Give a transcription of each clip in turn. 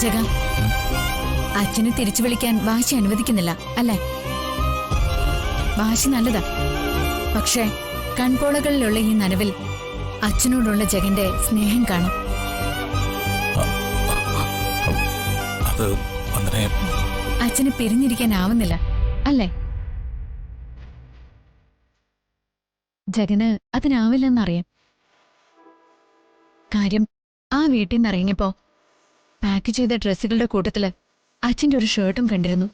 ജഗ, അച്ഛനെ തിരിച്ചു വിളിക്കാൻ വാശി അനുവദിക്കുന്നില്ല അല്ലേ? വാശി നല്ലതാ, പക്ഷേ കൺപോളകളിലുള്ള ഈ നനവിൽ അച്ഛനോടുള്ള ജഗന്റെ സ്നേഹം കാണും. അച്ഛന് പിരിഞ്ഞിരിക്കാനാവുന്നില്ല അല്ലേ? ജഗന് അതിനാവില്ലെന്നറിയാം. കാര്യം, ആ വീട്ടിൽ നിന്ന് ഇറങ്ങിയപ്പോ പാക്ക് ചെയ്ത ഡ്രസ്സുകളുടെ കൂട്ടത്തില് അച്ഛന്റെ ഒരു ഷർട്ടും കണ്ടിരുന്നു.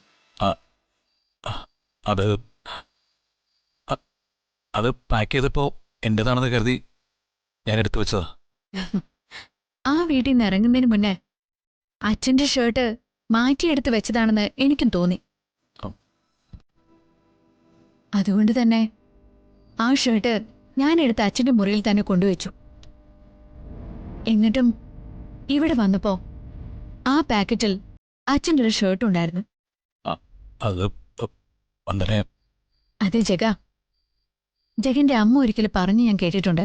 അത് പാക്ക് ചെയ്തപ്പോ എന്റേതാണെന്ന് കരുതി ഞാൻ എടുത്തു വെച്ചതാ. ആ വീട്ടിൽ നിന്ന് ഇറങ്ങുന്നതിന് മുന്നേ അച്ഛന്റെ ഷർട്ട് മാറ്റിയെടുത്ത് വെച്ചതാണെന്ന് എനിക്കും തോന്നി. അതുകൊണ്ട് തന്നെ ആ ഷർട്ട് ഞാൻ എടുത്ത് അച്ഛന്റെ മുറിയിൽ തന്നെ കൊണ്ടുവച്ചു. എന്നിട്ടും ഇവിടെ വന്നപ്പോ ആ പാക്കറ്റിൽ അച്ഛൻ്റെ ഒരു ഷർട്ട് ഉണ്ടായിരുന്നു. അതെ ജഗ, ജഗന്റെ അമ്മ ഒരിക്കലും പറഞ്ഞു ഞാൻ കേട്ടിട്ടുണ്ട്.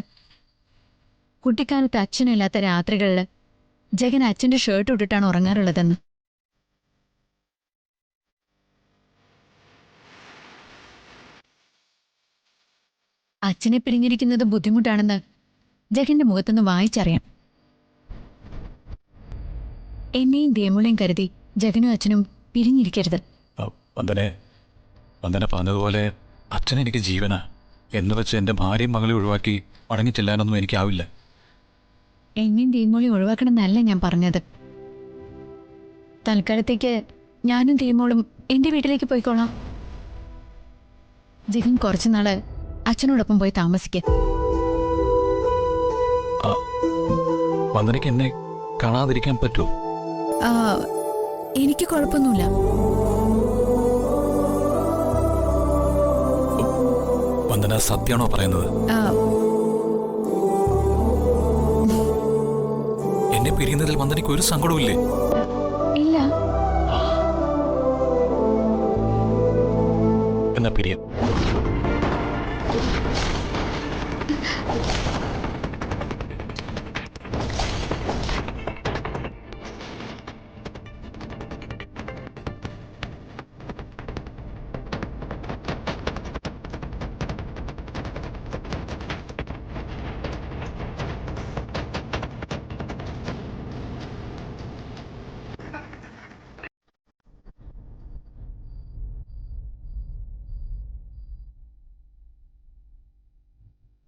കുട്ടിക്കാലത്ത് അച്ഛനില്ലാത്ത രാത്രികളിൽ ജഗൻ അച്ഛന്റെ ഷർട്ട് ഇട്ടിട്ടാണ് ഉറങ്ങാറുള്ളതെന്ന്. അച്ഛനെ പിരിഞ്ഞിരിക്കുന്നത് ബുദ്ധിമുട്ടാണെന്ന് ജഗന്റെ മുഖത്തുനിന്ന് വായിച്ചറിയാം. എന്നെയും ദേമുളയും കരുതി ജഗനും അച്ഛനും പിരിഞ്ഞിരിക്കരുത്. വന്ദന പറഞ്ഞതുപോലെ അച്ഛൻ എനിക്ക് ജീവനാ എന്ന് വെച്ച് എൻ്റെ ഭാര്യയും മകളെ ഒഴിവാക്കി മടങ്ങിച്ചെല്ലാനൊന്നും എനിക്കാവില്ല. എന്നെയും ദേമോളയും ഒഴിവാക്കണമെന്നല്ല ഞാൻ പറഞ്ഞത്. തൽക്കാലത്തേക്ക് ഞാനും ദേമോളും എൻ്റെ വീട്ടിലേക്ക് പോയിക്കോളാം. ജഗൻ കുറച്ചുനാള് അച്ഛനോടൊപ്പം പോയി താമസിക്കുക. വന്ദനയ്ക്ക് എന്നെ കാണാതിരിക്കാൻ പറ്റുമോ? എനിക്ക് കുഴപ്പമൊന്നുമില്ല. വന്ദന സത്യമാണോ പറയുന്നത്? എന്നെ പിരിയുന്നതിൽ വന്ദനയ്ക്ക് ഒരു സങ്കടവുമില്ലേ? ഇല്ല. എന്നാ പിരിയാം.